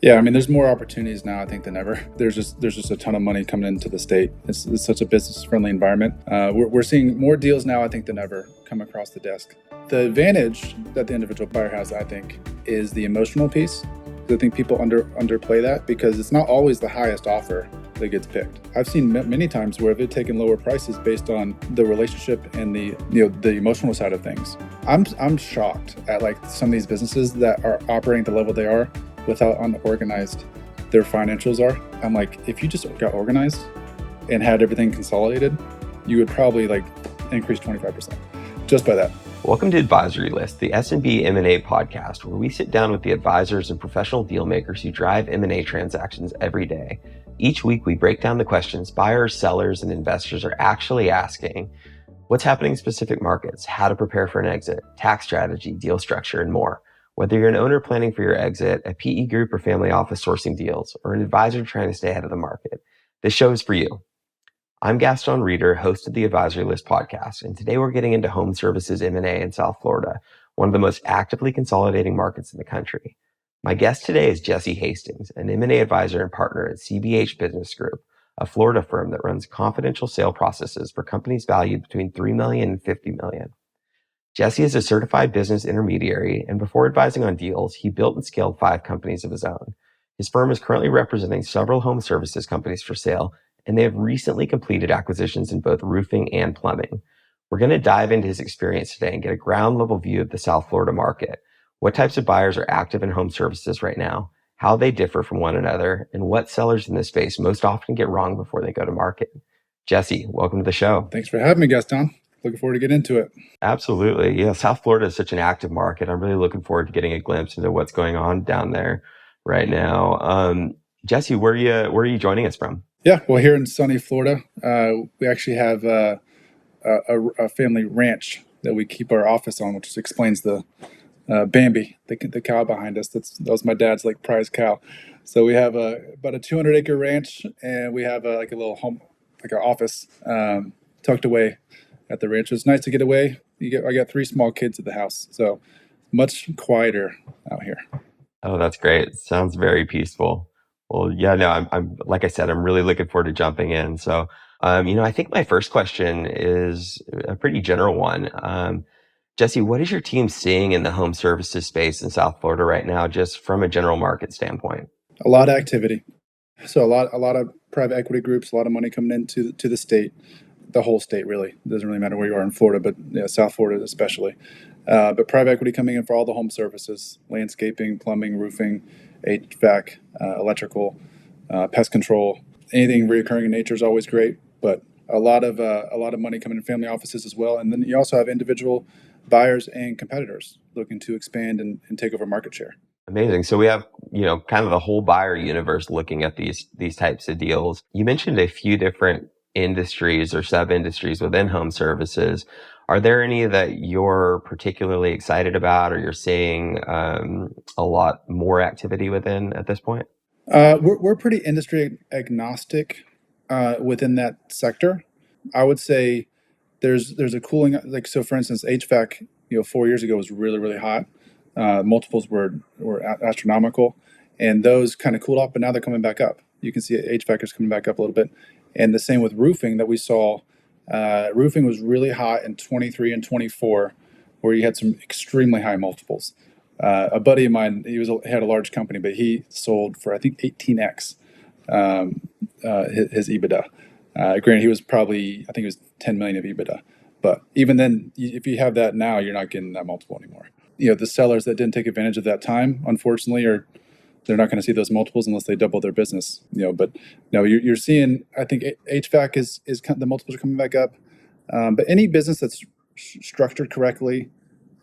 Yeah, I mean, there's more opportunities now, I think, than ever. There's just a ton of money coming into the state. It's such a business-friendly environment. We're seeing more deals now, I think, than ever come across the desk. The advantage that the individual buyer has, I think, is the emotional piece. I think people underplay that because it's not always the highest offer that gets picked. I've seen many times where they've taken lower prices based on the relationship and the emotional side of things. I'm shocked at like some of these businesses that are operating at the level they are without unorganized their financials are. I'm like, if you just got organized and had everything consolidated, you would probably like increase 25% just by that. Welcome to Advisory List, the SMB M&A Podcast, where we sit down with the advisors and professional deal makers who drive M&A transactions every day. Each week, we break down the questions buyers, sellers, and investors are actually asking. What's happening in specific markets, how to prepare for an exit, tax strategy, deal structure, and more. Whether you're an owner planning for your exit, a PE group or family office sourcing deals, or an advisor trying to stay ahead of the market, this show is for you. I'm Gaston Reeder, host of the Advisory List podcast, and today we're getting into home services M&A in South Florida, one of the most actively consolidating markets in the country. My guest today is Jesse Hastings, an M&A advisor and partner at CBH Business Group, a Florida firm that runs confidential sale processes for companies valued between $3 million and $50 million. Jesse is a certified business intermediary, and before advising on deals, he built and scaled 5 companies of his own. His firm is currently representing several home services companies for sale, and they have recently completed acquisitions in both roofing and plumbing. We're going to dive into his experience today and get a ground level view of the South Florida market, what types of buyers are active in home services right now, how they differ from one another, and what sellers in this space most often get wrong before they go to market. Jesse, welcome to the show. Thanks for having me, Gaston. Looking forward to getting into it. Absolutely. Yeah, South Florida is such an active market. I'm really looking forward to getting a glimpse into what's going on down there right now. Jesse, where are you joining us from? Yeah, well, here in sunny Florida, we actually have a family ranch that we keep our office on, which explains the Bambi, the cow behind us. That was my dad's like prize cow. So we have about a 200-acre ranch, and we have like a little home, like our office tucked away at the ranch. It's nice to get away. I got 3 small kids at the house, so much quieter out here. Oh, that's great. Sounds very peaceful. Well, yeah, no, I'm like I said, I'm really looking forward to jumping in. So, I think my first question is a pretty general one. Jesse, what is your team seeing in the home services space in South Florida right now, just from a general market standpoint? A lot of activity. So a lot of private equity groups, a lot of money coming into the state, the whole state really. It doesn't really matter where you are in Florida, but South Florida especially. But private equity coming in for all the home services, landscaping, plumbing, roofing, HVAC, electrical, pest control. Anything recurring in nature is always great, but a lot of money coming in family offices as well. And then you also have individual buyers and competitors looking to expand and take over market share. Amazing. So we have, kind of the whole buyer universe looking at these types of deals. You mentioned a few different industries or sub-industries within home services. Are there any that you're particularly excited about or you're seeing a lot more activity within at this point? We're pretty industry agnostic within that sector. I would say there's a cooling, like, so for instance, HVAC, 4 years ago was really, really hot. Multiples were astronomical, and those kind of cooled off, but now they're coming back up. You can see HVAC is coming back up a little bit. And the same with roofing that we saw. Roofing was really hot in 23 and 24, where you had some extremely high multiples. A buddy of mine, he had a large company, but he sold for, I think, 18x his EBITDA. Granted, he was probably, I think it was 10 million of EBITDA. But even then, if you have that now, you're not getting that multiple anymore. The sellers that didn't take advantage of that time, unfortunately, they're not going to see those multiples unless they double their business. But no, you're seeing. I think HVAC is the multiples are coming back up. But any business that's structured correctly,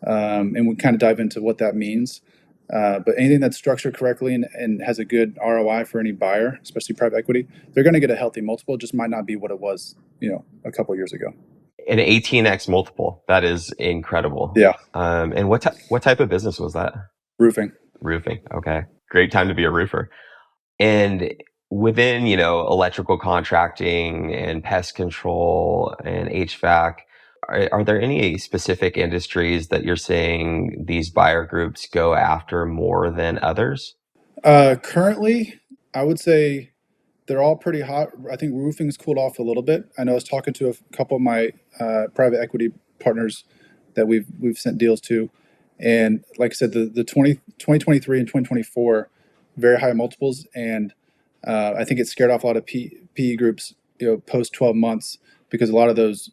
and we kind of dive into what that means. But anything that's structured correctly and has a good ROI for any buyer, especially private equity, they're going to get a healthy multiple. It just might not be what it was, a couple of years ago. An 18x multiple. That is incredible. Yeah. And what type of business was that? Roofing. Roofing. Okay. Great time to be a roofer. And within, electrical contracting and pest control and HVAC, are there any specific industries that you're seeing these buyer groups go after more than others? Currently, I would say they're all pretty hot. I think roofing's cooled off a little bit. I know I was talking to a couple of my private equity partners that we've sent deals to, and like I said, the 2023 and 2024 very high multiples, and I think it scared off a lot of PE groups, post 12 months because a lot of those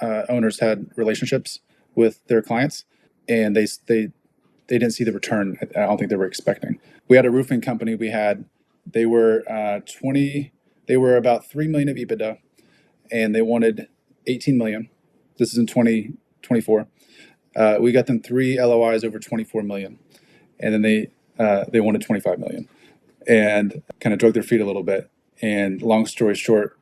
owners had relationships with their clients, and they didn't see the return I don't think they were expecting. We had a roofing company. They were 20. They were about 3 million of EBITDA, and they wanted 18 million. This is in 2024. We got them 3 LOIs over 24 million, and then they wanted 25 million, and kind of drug their feet a little bit. And long story short,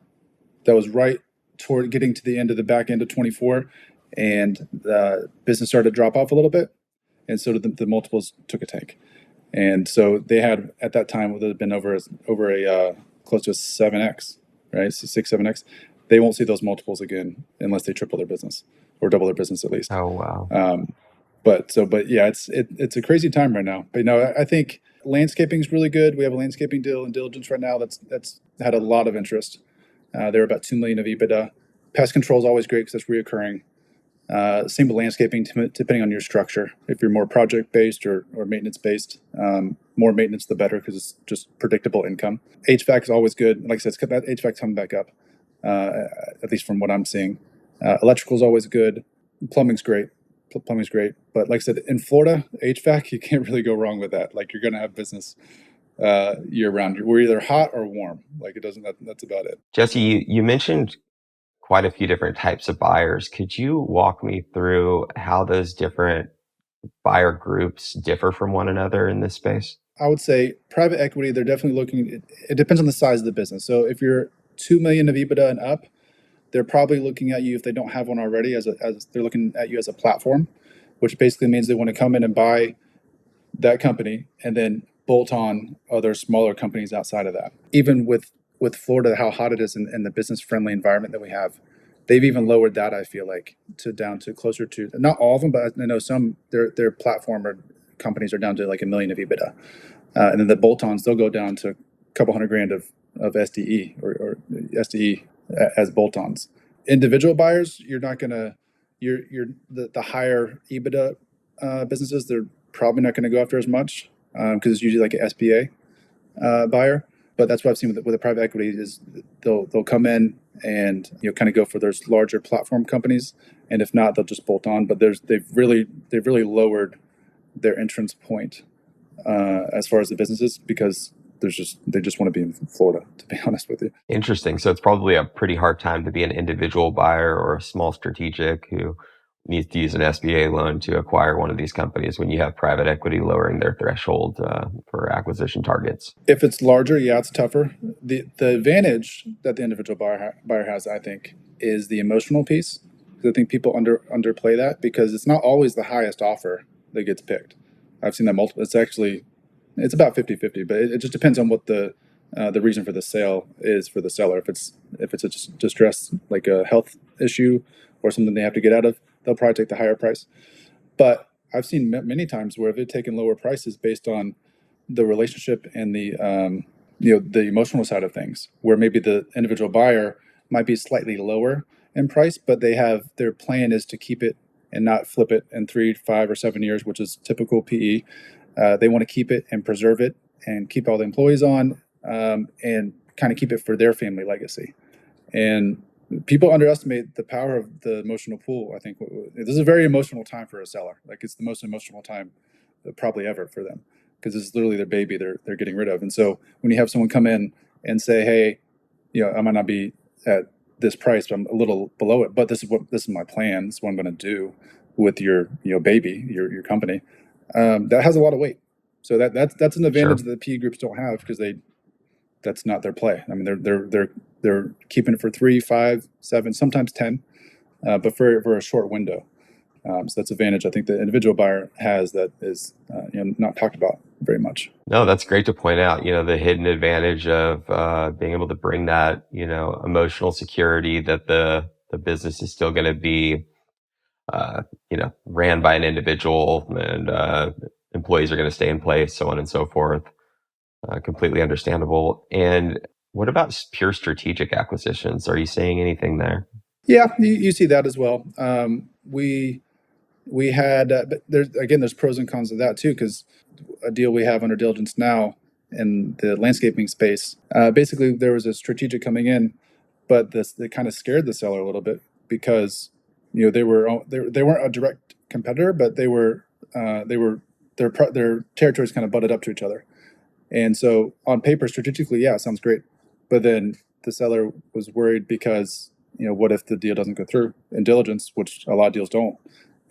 that was right toward getting to the end of the back end of 24, and the business started to drop off a little bit, and so the multiples took a tank. And so they had at that time would have been over a close to a 7x, right? So 6-7x. They won't see those multiples again unless they triple their business or double their business at least. Oh, wow. But yeah, it's a crazy time right now. But I think landscaping is really good. We have a landscaping deal in diligence right now that's had a lot of interest. They're about 2 million of EBITDA. Pest control is always great because it's reoccurring. Same with landscaping, depending on your structure. If you're more project-based or maintenance-based, more maintenance the better because it's just predictable income. HVAC is always good. Like I said, that HVAC coming back up, at least from what I'm seeing. Electrical is always good. Plumbing's great. Plumbing's great. But like I said, in Florida, HVAC, you can't really go wrong with that. Like you're going to have business year-round. We're either hot or warm. Like it doesn't. That's about it. Jesse, you mentioned quite a few different types of buyers. Could you walk me through how those different buyer groups differ from one another in this space? I would say private equity, they're definitely looking, it depends on the size of the business. So if you're 2 million of EBITDA and up, they're probably looking at you, if they don't have one already, as they're looking at you as a platform, which basically means they want to come in and buy that company and then bolt on other smaller companies outside of that. Even with Florida, how hot it is and the business friendly environment that we have, they've even lowered that, I feel like, down to closer to, not all of them, but I know some, their platform or companies are down to like 1 million of EBITDA. And then the bolt-ons, they'll go down to a couple $100,000 of SDE or SDE as bolt-ons. Individual buyers, you're not going to, the higher EBITDA businesses, they're probably not going to go after as much because it's usually like an SBA buyer. But that's what I've seen with the private equity is they'll come in and kind of go for those larger platform companies, and if not, they'll just bolt on. But they've really lowered their entrance point as far as the businesses because they just want to be in Florida, to be honest with you. Interesting. So it's probably a pretty hard time to be an individual buyer or a small strategic who needs to use an SBA loan to acquire one of these companies when you have private equity lowering their threshold for acquisition targets. If it's larger, yeah, it's tougher. The advantage that the individual buyer has, I think, is the emotional piece. I think people underplay that because it's not always the highest offer that gets picked. I've seen that multiple. It's about 50-50, but it just depends on what the reason for the sale is for the seller. If it's a distress, like a health issue or something they have to get out of, they'll probably take the higher price. But I've seen many times where they've taken lower prices based on the relationship and the emotional side of things, where maybe the individual buyer might be slightly lower in price, but their plan is to keep it and not flip it in 3, 5, or 7 years, which is typical PE. They want to keep it and preserve it and keep all the employees on and kind of keep it for their family legacy. And people underestimate the power of the emotional pool. I think this is a very emotional time for a seller. Like it's the most emotional time probably ever for them because it's literally their baby they're getting rid of. And so when you have someone come in and say, hey, I might not be at this price, but I'm a little below it, but this is my plan. This is what I'm going to do with your baby, your company. That has a lot of weight. So that's an advantage that the PE groups don't have because that's not their play. I mean, they're keeping it for 3, 5, 7, sometimes 10, but for a short window. So that's an advantage I think the individual buyer has that is not talked about very much. No, that's great to point out. The hidden advantage of being able to bring that emotional security that the business is still going to be ran by an individual and employees are going to stay in place, so on and so forth. Completely understandable. And what about pure strategic acquisitions? Are you seeing anything there? Yeah, you see that as well. We had, but there's pros and cons of that too, because a deal we have under diligence now in the landscaping space, basically there was a strategic coming in, but it kind of scared the seller a little bit because they weren't a direct competitor, but their territories kind of butted up to each other, and so on paper strategically, yeah, it sounds great, but then the seller was worried because what if the deal doesn't go through in diligence, which a lot of deals don't,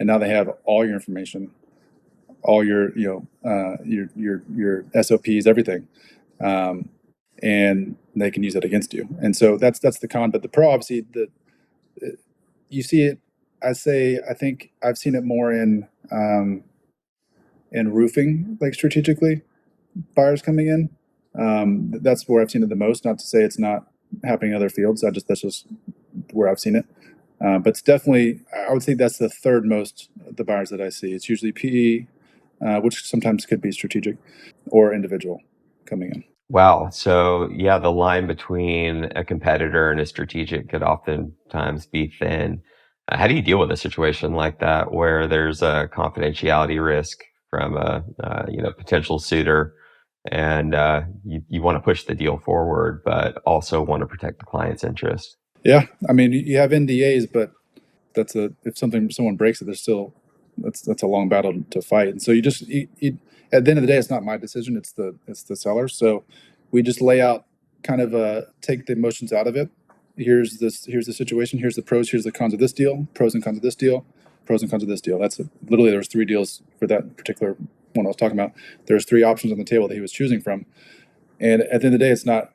and now they have all your information, all your your SOPs, everything, um, and they can use that against you. And so that's the con. But the pro, obviously, you see it. I think I've seen it more in roofing, like strategically buyers coming in. That's where I've seen it the most. Not to say it's not happening in other fields. That's just where I've seen it. But it's definitely, I would say that's the third most of the buyers that I see. It's usually PE, which sometimes could be strategic, or individual coming in. Wow. So yeah, the line between a competitor and a strategic could oftentimes be thin. How do you deal with a situation like that where there's a confidentiality risk from a potential suitor, and you want to push the deal forward, but also want to protect the client's interest? Yeah, I mean, you have NDAs, but if someone breaks it, there's still that's a long battle to fight. And so at the end of the day, it's not my decision; it's the seller. So we just lay out, kind of take the emotions out of it. Here's the situation. Here's the pros. Here's the cons of this deal. Pros and cons of this deal. Pros and cons of this deal. That's it. Literally, there was 3 deals for that particular one I was talking about. There's 3 options on the table that he was choosing from. And at the end of the day, it's not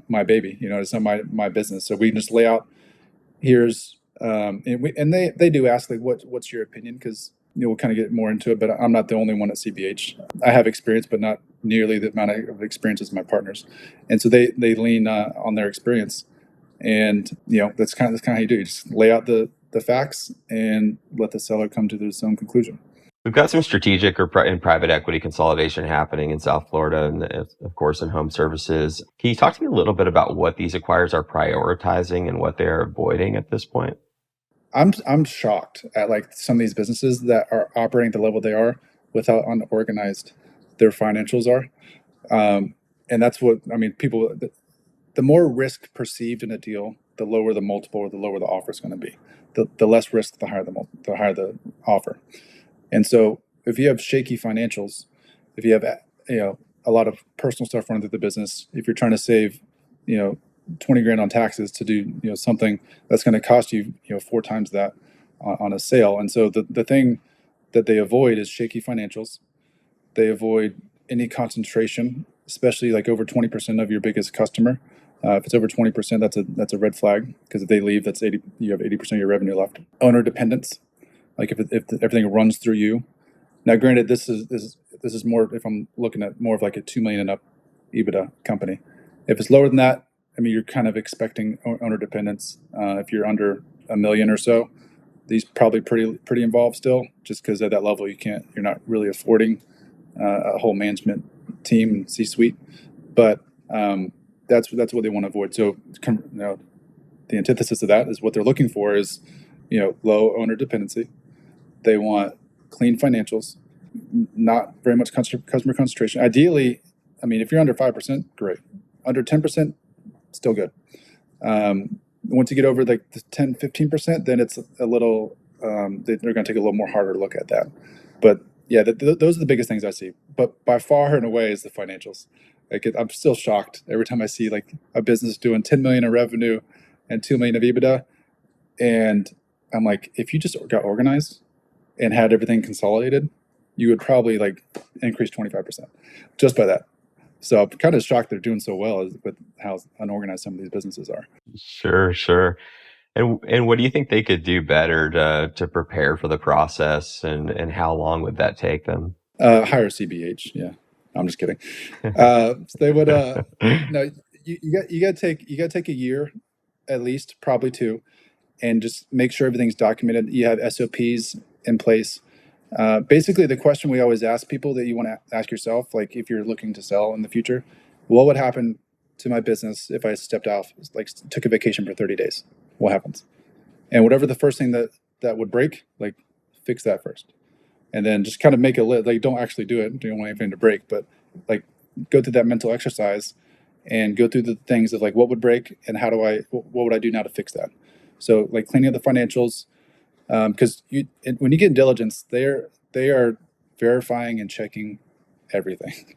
my baby. It's not my business. So we can just lay out, here's and they do ask, like, what's your opinion, because we'll kind of get more into it, but I'm not the only one at CBH. I have experience, but not nearly the amount of experience as my partners, and so they lean on their experience, and that's kind of how you do. You just lay out the facts and let the seller come to his own conclusion. We've got some strategic and private equity consolidation happening in South Florida and, of course, in home services. Can you talk to me a little bit about what these acquirers are prioritizing and what they're avoiding at this point? I'm shocked at, like, some of these businesses that are operating at the level they are without unorganized their financials are. And that's what I mean. The more risk perceived in a deal, the lower the multiple or the lower the offer is going to be. The less risk, the higher the offer. And so if you have shaky financials, if you have a lot of personal stuff running through the business, if you're trying to save 20 grand on taxes to do something that's going to cost you 4 times that on a sale. And so the thing that they avoid is shaky financials. They avoid any concentration, especially like over 20% of your biggest customer. If it's over 20%, that's a red flag, because if they leave, that's 80. You have 80% of your revenue left. Owner dependence, like if everything runs through you. Now, granted, this is more, if I'm looking at more of like a 2 million and up EBITDA company. If it's lower than that, I mean, you're kind of expecting owner dependence. If you're under a million or so, these probably pretty involved still, just because at that level you're not really affording a whole management team and C-suite. But that's what they want to avoid. So the antithesis of that is what they're looking for is low owner dependency. They want clean financials, not very much customer concentration. Ideally, I mean, if you're under 5%, great. Under 10%, still good. Once you get over like the 10, 15%, then it's a little, they're going to take a little more harder look at that. But yeah, those are the biggest things I see. But by far and away is the financials. Like, I'm still shocked every time I see like a business doing 10 million in revenue and 2 million of EBITDA. And I'm like, if you just got organized and had everything consolidated, you would probably like increase 25% just by that. So I'm kind of shocked they're doing so well with how unorganized some of these businesses are. Sure. And what do you think they could do better to prepare for the process, and how long would that take them? Hire CBH. Yeah, I'm just kidding. So they would. No, you got to take a year, at least, probably 2, and just make sure everything's documented. You have SOPs in place. Basically, the question we always ask people that you want to ask yourself, like if you're looking to sell in the future, what would happen to my business if I stepped off, like took a vacation for 30 days? What happens? And whatever the first thing that would break, like fix that first. And then just kind of make a list. Like don't actually do it. You don't want anything to break, but like go through that mental exercise and go through the things of like what would break and what would I do now to fix that? So like cleaning up the financials, because when you get in diligence, they are verifying and checking everything,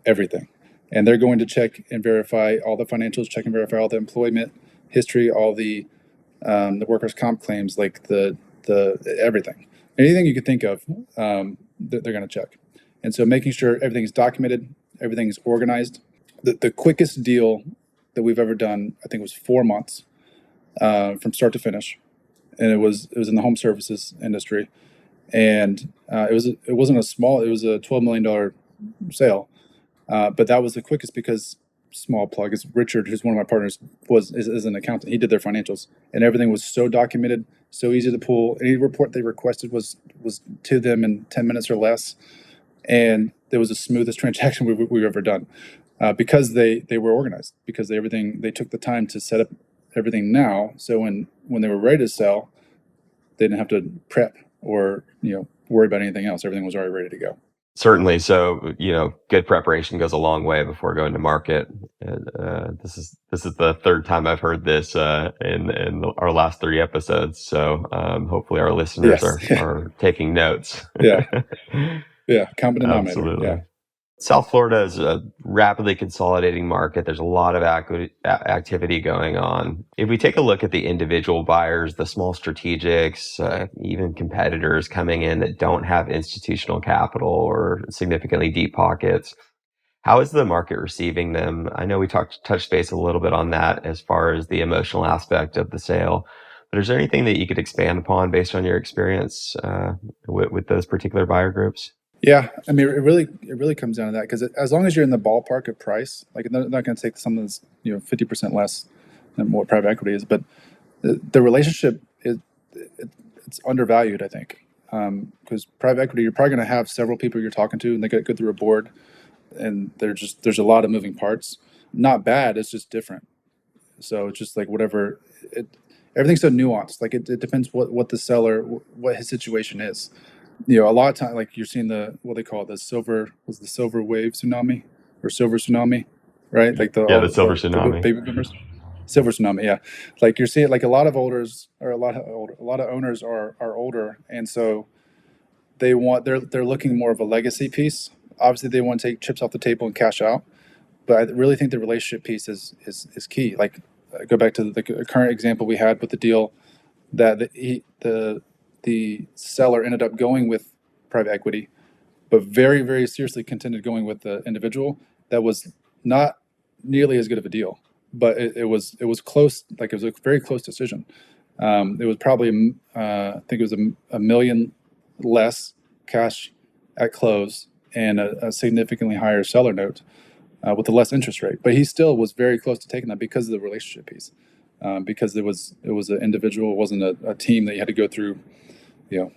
everything, and they're going to check and verify all the financials, check and verify all the employment history, all the workers' comp claims, like the everything, anything you could think of, they're going to check, and so making sure everything is documented, everything is organized. The quickest deal that we've ever done, I think, was 4 months from start to finish. And it was in the home services industry, and it wasn't a small. It was a $12 million sale, but that was the quickest because small plug is Richard, who's one of my partners, is an accountant. He did their financials, and everything was so documented, so easy to pull. Any report they requested was to them in 10 minutes or less, and it was the smoothest transaction we've ever done because they were organized, because they took the time to set up everything now. So when they were ready to sell, they didn't have to prep or worry about anything else. Everything was already ready to go. Certainly. So, good preparation goes a long way before going to market. This is the third time I've heard this in our last 3 episodes. So hopefully our listeners are taking notes. Yeah. Common denominator. Absolutely. Yeah. South Florida is a rapidly consolidating market. There's a lot of activity going on. If we take a look at the individual buyers, the small strategics, even competitors coming in that don't have institutional capital or significantly deep pockets, how is the market receiving them? I know we touched base a little bit on that as far as the emotional aspect of the sale, but is there anything that you could expand upon based on your experience with those particular buyer groups? Yeah, I mean, it really comes down to that, because as long as you're in the ballpark of price, like they're not going to take something that's 50% less than what private equity is, but the relationship it's undervalued, I think, because private equity, you're probably going to have several people you're talking to, and they got to go through a board, and there's a lot of moving parts. Not bad, it's just different. So it's just like whatever everything's so nuanced. Like it depends what the seller, what his situation is. A lot of time, like you're seeing what they call the silver wave tsunami or silver tsunami, right? Like the silver tsunami, baby boomers, silver tsunami. Yeah, like you're seeing like a lot of owners are older, and so they're looking more of a legacy piece. Obviously, they want to take chips off the table and cash out, but I really think the relationship piece is key. Like go back to the current example we had with the deal that the seller ended up going with private equity, but very, very seriously contended going with the individual. That was not nearly as good of a deal, but it was close. Like it was a very close decision. It was probably I think it was a million less cash at close and a significantly higher seller note with a less interest rate. But he still was very close to taking that because of the relationship piece. Because it was an individual, it wasn't a team that you had to go through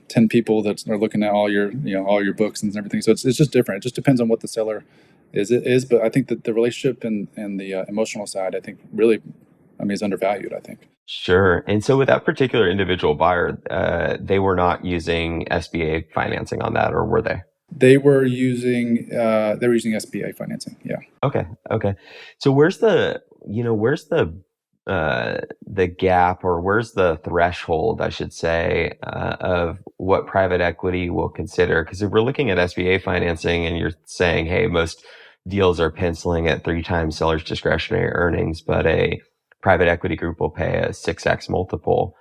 10 people that are looking at all your books and everything. So it's just different. It just depends on what the seller is. But I think that the relationship and the emotional side, I think really, is undervalued, I think. Sure. And so with that particular individual buyer, they were not using SBA financing on that, or were they? They were using SBA financing. Yeah. Okay. So where's the gap, or where's the threshold, I should say, of what private equity will consider? Because if we're looking at SBA financing and you're saying, hey, most deals are penciling at 3 times seller's discretionary earnings, but a private equity group will pay a 6x multiple.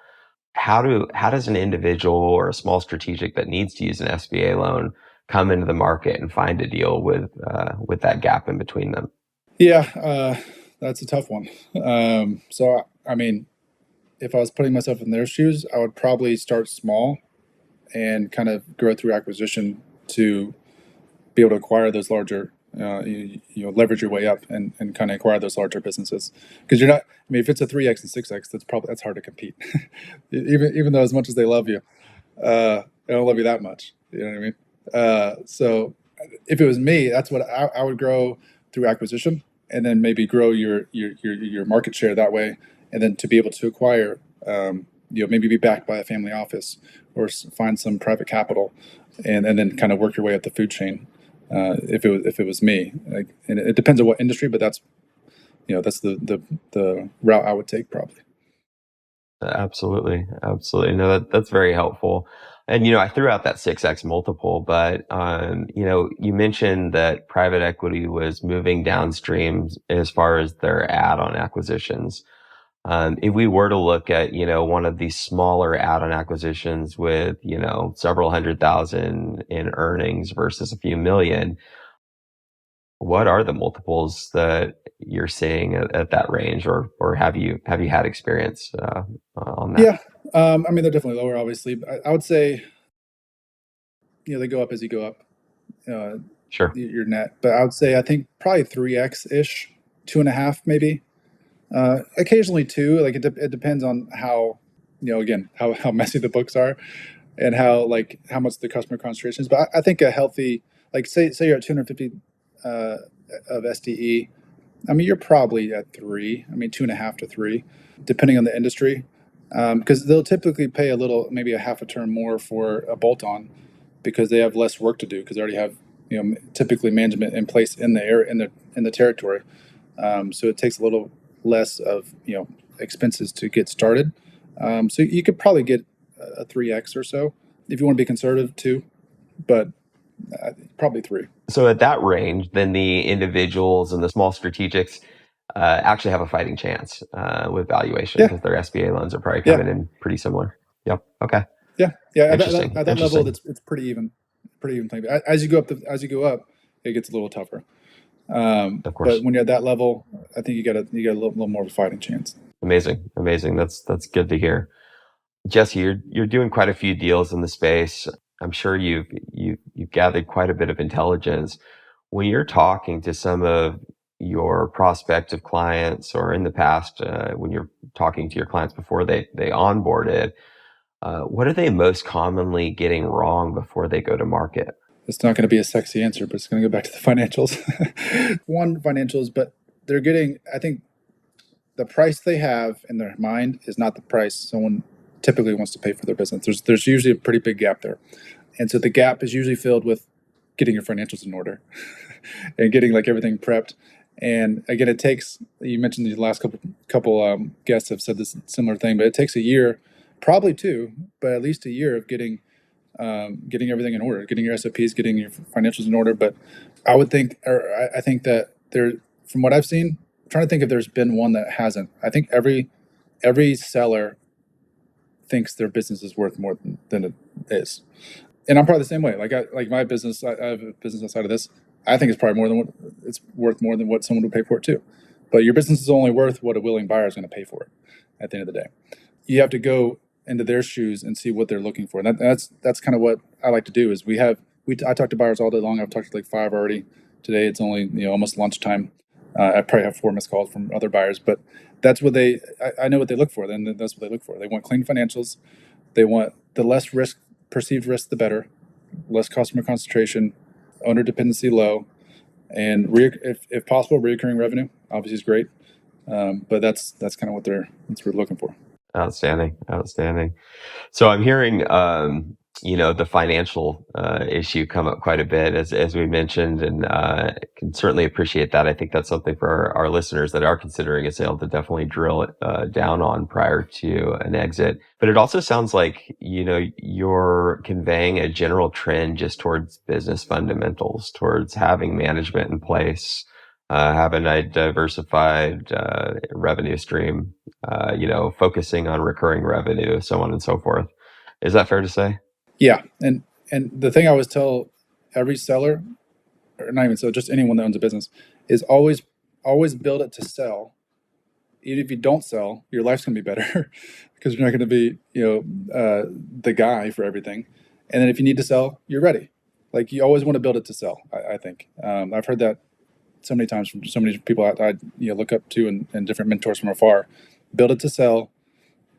How does an individual or a small strategic that needs to use an SBA loan come into the market and find a deal with that gap in between them? Yeah. That's a tough one. So, if I was putting myself in their shoes, I would probably start small and kind of grow through acquisition to be able to acquire those larger, leverage your way up and kind of acquire those larger businesses. Because you're not, if it's a 3X and 6X, that's hard to compete. even though as much as they love you, they don't love you that much. You know what I mean? So if it was me, that's what I would grow through acquisition, and then maybe grow your market share that way, and then to be able to acquire, maybe be backed by a family office or find some private capital, and then kind of work your way up the food chain. If it was me, and it depends on what industry, but that's the route I would take probably. Absolutely. Absolutely. No, that's very helpful. And, I threw out that 6x multiple, but, you mentioned that private equity was moving downstream as far as their add-on acquisitions. If we were to look at, one of these smaller add-on acquisitions with, several hundred thousand in earnings versus a few million, what are the multiples that you're seeing at that range, or have you had experience on that? Yeah, they're definitely lower, obviously. But I would say they go up as you go up, uh, Sure. your net. But I would say I think probably 3x ish, 2.5 maybe. Occasionally two. Like it depends on how again how messy the books are, and how much the customer concentration is. But I think a healthy, like say you're at 250 uh, of SDE. You're probably at three. 2.5 to 3, depending on the industry, because they'll typically pay a little, maybe a half a turn more for a bolt-on, because they have less work to do because they already have typically management in place in the area, in the territory. So it takes a little less of expenses to get started. So you could probably get a 3x or so if you want to be conservative too, but probably 3. So at that range, then the individuals and the small strategics actually have a fighting chance with valuation, Yeah, because their SBA loans are probably yeah, coming in pretty similar. Yep. Okay. yeah. Interesting. At that level, Interesting. it's pretty even playing. As you go up, it gets a little tougher. Of But course. when you're at that level, I think you got a little more of a fighting chance. Amazing. Amazing. That's good to hear. Jesse, you're doing quite a few deals in the space. I'm sure you've gathered quite a bit of intelligence. When you're talking to some of your prospective clients, or in the past, when you're talking to your clients before they onboarded, what are they most commonly getting wrong before they go to market? It's not going to be a sexy answer, but it's going to go back to the financials. One, financials, but they're getting. I think the price they have in their mind is not the price someone typically wants to pay for their business. There's usually a pretty big gap there, and so the gap is usually filled with getting your financials in order and getting like everything prepped. And again, it takes. You mentioned the last couple guests have said this similar thing, but it takes a year, probably two, but at least a year of getting everything in order, getting your SOPs, getting your financials in order. But I would think, or I think that there, from what I've seen, I'm trying to think if there's been one that hasn't. I think every seller thinks their business is worth more than it is, and I'm probably the same way. Like my business, I have a business outside of this. I think it's probably more than what it's worth, more than what someone would pay for it too. But your business is only worth what a willing buyer is going to pay for it. At the end of the day, you have to go into their shoes and see what they're looking for. And that's kind of what I like to do. Is I talk to buyers all day long. I've talked to like 5 already today. It's only almost lunchtime. I probably have 4 missed calls from other buyers, but that's what I know what they look for. Then that's what they look for. They want clean financials. They want the less perceived risk, the better. Less customer concentration, owner dependency low, and if possible, recurring revenue. Obviously, is great. But that's kind of what that's what we're looking for. Outstanding. Outstanding. So I'm hearing, the financial issue come up quite a bit, as we mentioned, and can certainly appreciate that. I think that's something for our listeners that are considering a sale to definitely drill it down on prior to an exit. But it also sounds like, you're conveying a general trend just towards business fundamentals, towards having management in place, having a diversified revenue stream, focusing on recurring revenue, so on and so forth. Is that fair to say? Yeah, and the thing I always tell every seller, or not even so, just anyone that owns a business, is always build it to sell. Even if you don't sell, your life's gonna be better because you're not gonna be the guy for everything. And then if you need to sell, you're ready. Like you always want to build it to sell. I think I've heard that so many times from so many people I look up to, and different mentors from afar. Build it to sell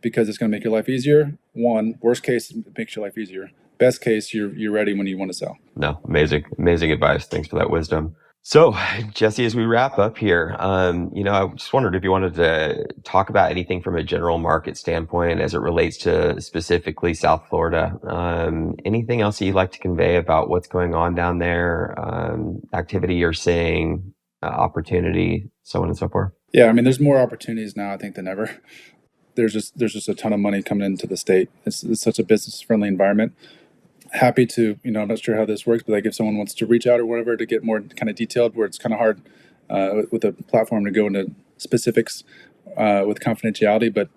because it's going to make your life easier. One, worst case, it makes your life easier. best case, you're ready when you want to sell. No, amazing advice. Thanks for that wisdom. So, Jesse, as we wrap up here, I just wondered if you wanted to talk about anything from a general market standpoint as it relates to specifically South Florida. Anything else that you'd like to convey about what's going on down there, activity you're seeing, opportunity, so on and so forth? Yeah, I mean, there's more opportunities now, I think, than ever. There's just a ton of money coming into the state. It's such a business-friendly environment. Happy to, I'm not sure how this works, but like if someone wants to reach out or whatever to get more kind of detailed, where it's kind of hard with a platform to go into specifics with confidentiality, but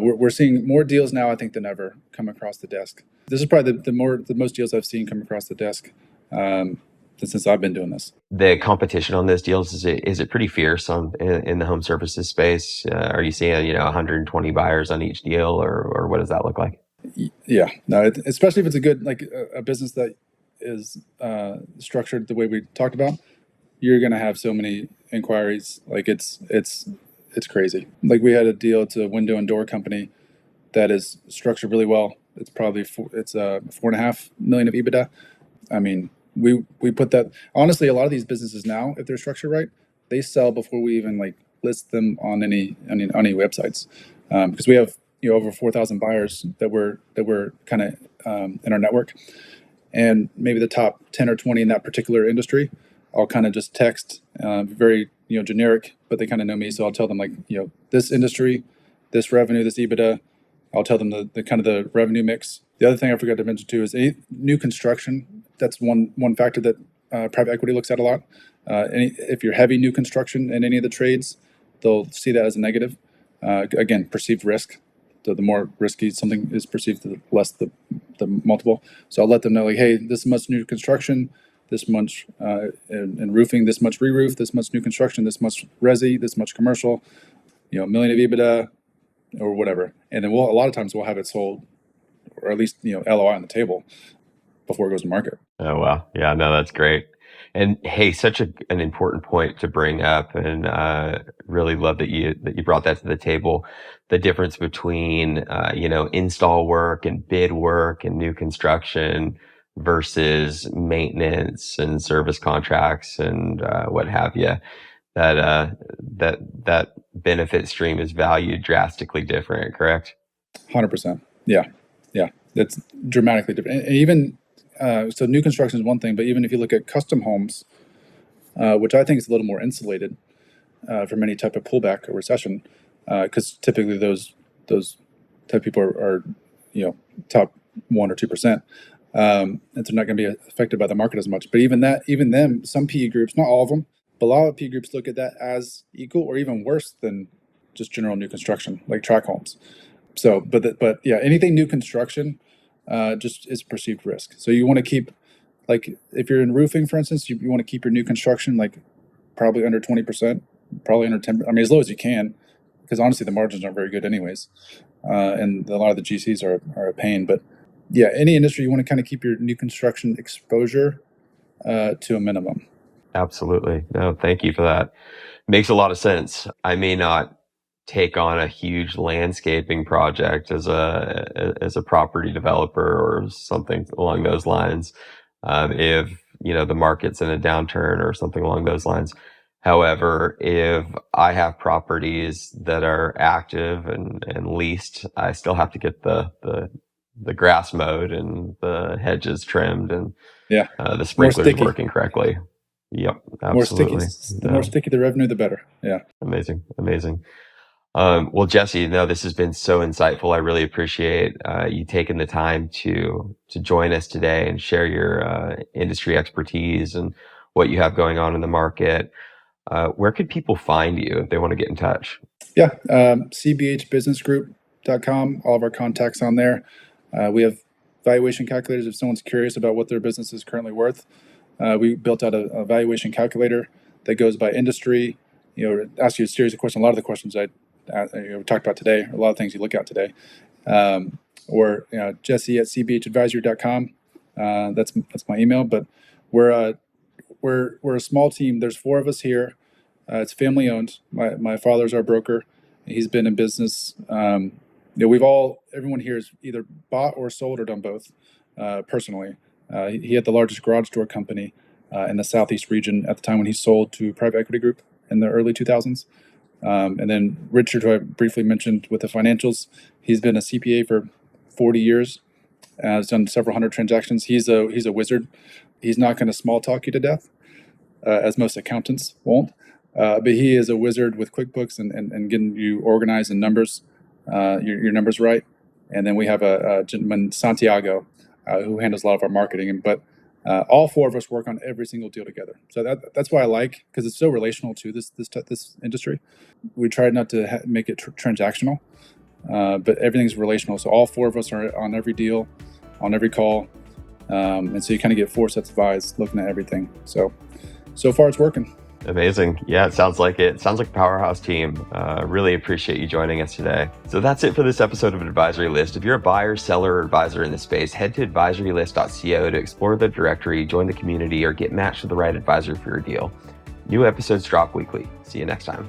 we're seeing more deals now, I think, than ever come across the desk. This is probably the most deals I've seen come across the desk since I've been doing this. The competition on those deals, is it pretty fierce in the home services space? Are you seeing 120 buyers on each deal, or what does that look like? Yeah, no, especially if it's a good a business that is structured the way we talked about, you're going to have so many inquiries. Like it's crazy. Like we had a deal. It's a window and door company that is structured really well. It's probably $4.5 million of EBITDA. I mean, we put that, honestly, a lot of these businesses now, if they're structured right, they sell before we even list them on any websites, because we have over 4,000 buyers that we're kind of in our network, and maybe the top 10 or 20 in that particular industry, I'll kind of just text, very generic, but they kind of know me, so I'll tell them this industry, this revenue, this EBITDA. I'll tell them the kind of the revenue mix. The other thing I forgot to mention too is new construction. That's one factor that private equity looks at a lot. If you're heavy new construction in any of the trades, they'll see that as a negative. Again, perceived risk. So the more risky something is perceived, the less the multiple. So I'll let them know, hey, this much new construction, this much in roofing, this much re-roof, this much new construction, this much resi, this much commercial, $1 million of EBITDA or whatever. And then a lot of times we'll have it sold, or at least LOI on the table before it goes to market. Oh, wow. Yeah, no, that's great. And hey, such an important point to bring up, and really love that you brought that to the table. The difference between install work and bid work and new construction versus maintenance and service contracts and what have you. That benefit stream is valued drastically different, correct? 100%. Yeah, that's dramatically different. And even so, new construction is one thing, but even if you look at custom homes, which I think is a little more insulated from any type of pullback or recession, because typically those type of people are top 1 or 2%, and they're not going to be affected by the market as much. But even them, some PE groups, not all of them, but a lot of PE groups look at that as equal or even worse than just general new construction, like tract homes. So, but yeah, anything new construction just is perceived risk. So you want to keep, if you're in roofing, for instance, you want to keep your new construction probably under 20%, probably under 10%. I mean, as low as you can, because honestly, the margins aren't very good anyways, and a lot of the GCs are a pain. But yeah, any industry, you want to kind of keep your new construction exposure to a minimum. Absolutely. No, thank you for that. Makes a lot of sense. I may not take on a huge landscaping project as a property developer or something along those lines, if the market's in a downturn or something along those lines. However, if I have properties that are active and leased, I still have to get the grass mowed and the hedges trimmed and the sprinklers working correctly. Yep, absolutely. The more sticky the revenue, the better. Yeah. Amazing. Well, Jesse, this has been so insightful. I really appreciate you taking the time to join us today and share your industry expertise and what you have going on in the market. Where could people find you if they want to get in touch? Yeah, CBHBusinessGroup.com. All of our contacts on there. We have valuation calculators if someone's curious about what their business is currently worth. We built out a valuation calculator that goes by industry. Ask you a series of questions. A lot of the questions we talked about today, a lot of things you look at today, or Jesse at CBHadvisory.com. That's my email. But we're a small team. There's 4 of us here. It's family owned. My father's our broker. He's been in business. Everyone here has either bought or sold or done both. personally. He had the largest garage door company in the Southeast region at the time when he sold to private equity group in the early 2000s. And then Richard, who I briefly mentioned with the financials, he's been a CPA for 40 years. Has done several hundred transactions. He's a wizard. He's not going to small talk you to death, as most accountants won't. But he is a wizard with QuickBooks and getting you organized in numbers, your numbers right. And then we have a gentleman, Santiago, who handles a lot of our marketing. But all four of us work on every single deal together. So that's why I like, because it's so relational to this industry. We try not to make it transactional, but everything's relational. So all four of us are on every deal, on every call. And so you kind of get four sets of eyes looking at everything. So far it's working. Amazing. Yeah, it sounds like it. It sounds like a powerhouse team. Really appreciate you joining us today. So that's it for this episode of Advisory List. If you're a buyer, seller, or advisor in this space, head to advisorylist.co to explore the directory, join the community, or get matched with the right advisor for your deal. New episodes drop weekly. See you next time.